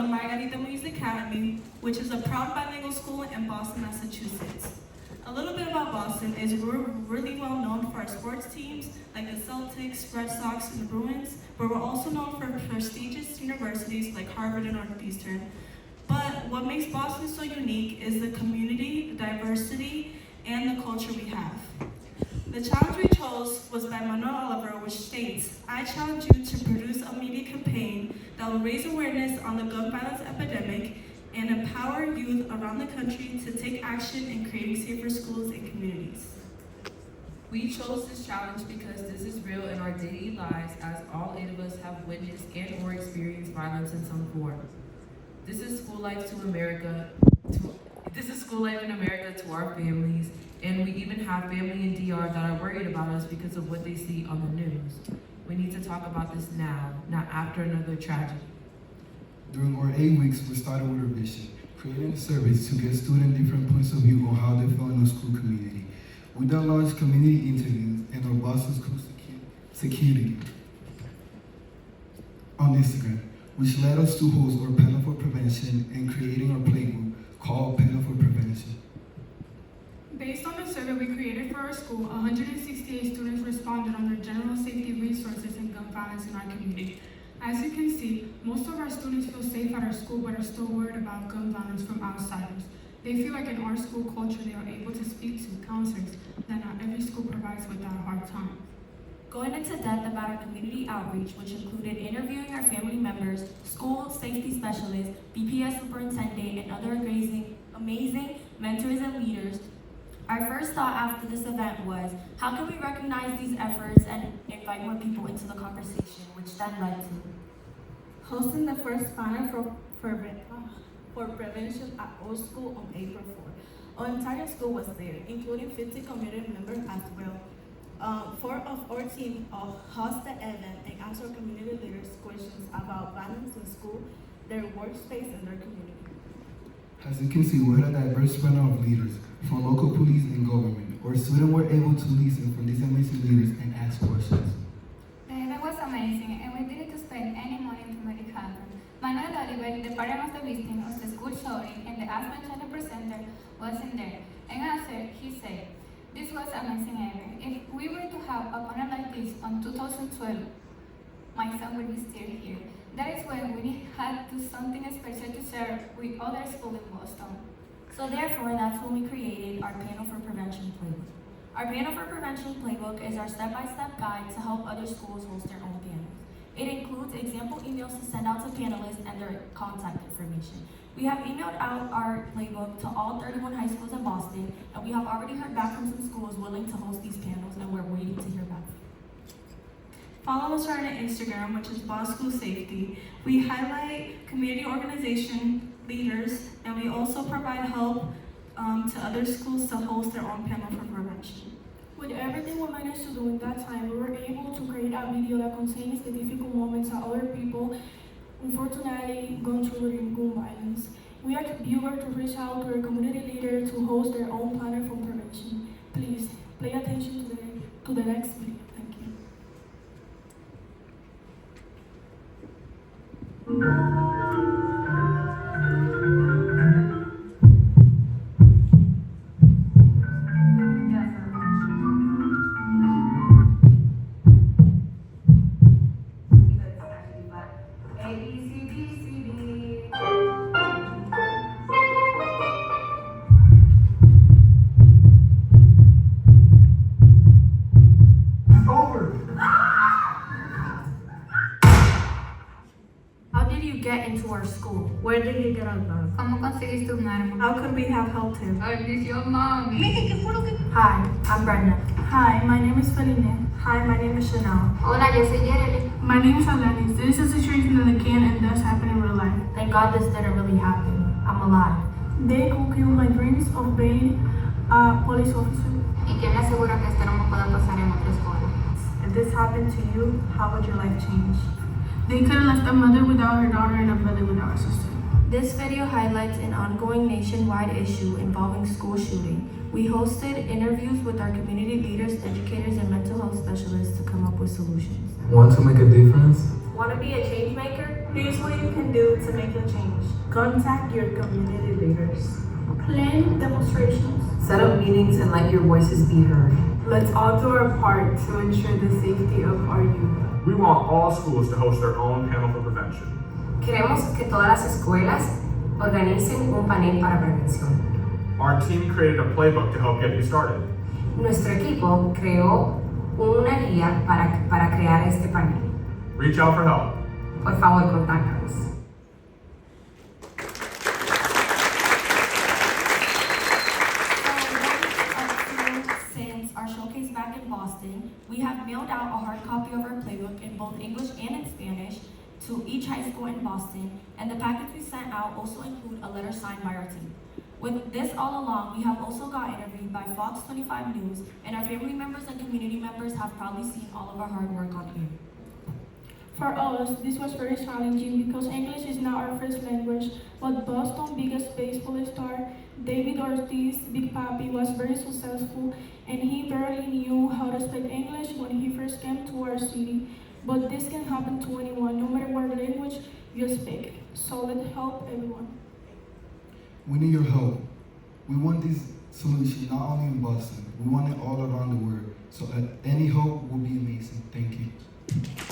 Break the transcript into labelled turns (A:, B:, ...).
A: the Margarita Music Academy, which is a proud bilingual school in Boston, Massachusetts. A little bit about Boston is we're really well known for our sports teams like the Celtics, Red Sox, and the Bruins, but we're also known for prestigious universities like Harvard and Northeastern. But what makes Boston so unique is the community, the diversity, and the culture we have. The challenge we chose was by Manuel Oliver, which states, I challenge you to produce a media campaign that will raise awareness on the gun violence epidemic and empower youth around the country to take action in creating safer schools and communities.
B: We chose this challenge because this is real in our daily lives, as all 8 of us have witnessed and or experienced violence in some form. This is school life in America to our families, and we even have family in DR that are worried about us because of what they see on the news. We need to talk about this now, not after another tragedy.
C: During our 8 weeks, we started with our vision, creating a service to get students different points of view on how they feel in the school community. We then launched community interviews and our Boston School Security on Instagram, which led us to host our panel for prevention and creating our playbook called Panel for Prevention.
D: Based on the survey we created for our school, 168 students responded on their general safety resources and gun violence in our community. As you can see, most of our students feel safe at our school but are still worried about gun violence from outsiders. They feel like in our school culture they are able to speak to counselors that not every school provides without a hard time.
E: Going into depth about our community outreach, which included interviewing our family members, school safety specialists, BPS superintendent, and other amazing mentors and leaders, our first thought after this event was, how can we recognize these efforts and invite more people into the conversation, which then led to
A: Hosting the first panel for prevention at our school on April 4. Our entire school was there, including 50 community members as well. 4 of our team host the event and asked our community leaders questions about violence in school, their workspace, and their community.
C: As you can see, we had a diverse panel of leaders from local police and government. Our students were able to listen from these amazing leaders and ask questions.
F: The event was amazing, and we didn't spend any money to make it happen. Manuel Oliver, the parent of the victim, was the school shouting, and the Aspen channel presenter wasn't there. And answer, he said, this was amazing event. If we were to have a panel like this on 2012, my son would be still here. That is when we had to do something special to share with other schools in Boston.
E: So therefore, that's when we created our Panel for Prevention Playbook. Our Panel for Prevention Playbook is our step-by-step guide to help other schools host their own panels. It includes example emails to send out to panelists and their contact information. We have emailed out our playbook to all 31 high schools in Boston, and we have already heard back from some schools willing to host these panels, and we're waiting to hear back.
A: Follow us on Instagram, which is BOS School Safety. We highlight community organization leaders, and we also provide help to other schools to host their own panel for prevention.
D: With everything we managed to do in that time, we were able to create a video that contains the difficult moments that other people unfortunately gone through during gun violence. We are eager to reach out to our community leader to host their own panel for prevention. Please pay attention to the next video. Thank you.
E: How did you get into our school? Where did you get our gun?
F: ¿Cómo conseguiste un arma?
A: How could we have helped him?
F: Ay, dice yo, mami.
E: Hi, I'm Brenda.
D: Hi, my name is Feline.
A: Hi, my name is Chanel.
F: Hola, yo soy Jeremy.
D: My name is Alanis. This is a situation that can and does happen in real life.
E: Thank God this didn't really happen. I'm alive.
D: They could kill my dreams of being a police officer.
F: ¿Y quién me asegura que esto no me pueda pasar en otra escuela?
A: If this happened to you, how would your life change?
D: They could have left a mother without her daughter and a brother without a sister.
E: This video highlights an ongoing nationwide issue involving school shooting. We hosted interviews with our community leaders, educators, and mental health specialists to come up with solutions.
C: Want to make a difference?
E: Want to be a change maker?
A: Here's what you can do to make a change. Contact your community leaders. Plan demonstrations.
G: Set up meetings and let your voices be heard.
A: Let's all do our part to ensure the safety of our youth.
H: We want all schools to host their own panel for prevention.
G: Queremos que todas las escuelas organicen un panel para prevención.
H: Our team created a playbook to help get you started.
G: Nuestro equipo creó una guía para crear este panel.
H: Reach out for help.
G: Por favor, contáctanos.
E: Since our showcase back in Boston, we have mailed out a hard copy of our playbook in both English and in Spanish to each high school in Boston, and the packets we sent out also include a letter signed by our team. With this all along, we have also got interviewed by Fox 25 News, and our family members and community members have probably seen all of our hard work on air.
D: For us, this was very challenging because English is not our first language, but Boston's biggest baseball star, David Ortiz, Big Papi, was very successful, and he barely knew how to speak English when he first came to our city. But this can happen to anyone, no matter what language you speak. So let's help everyone.
C: We need your help. We want this solution not only in Boston, we want it all around the world. So any help will be amazing. Thank you.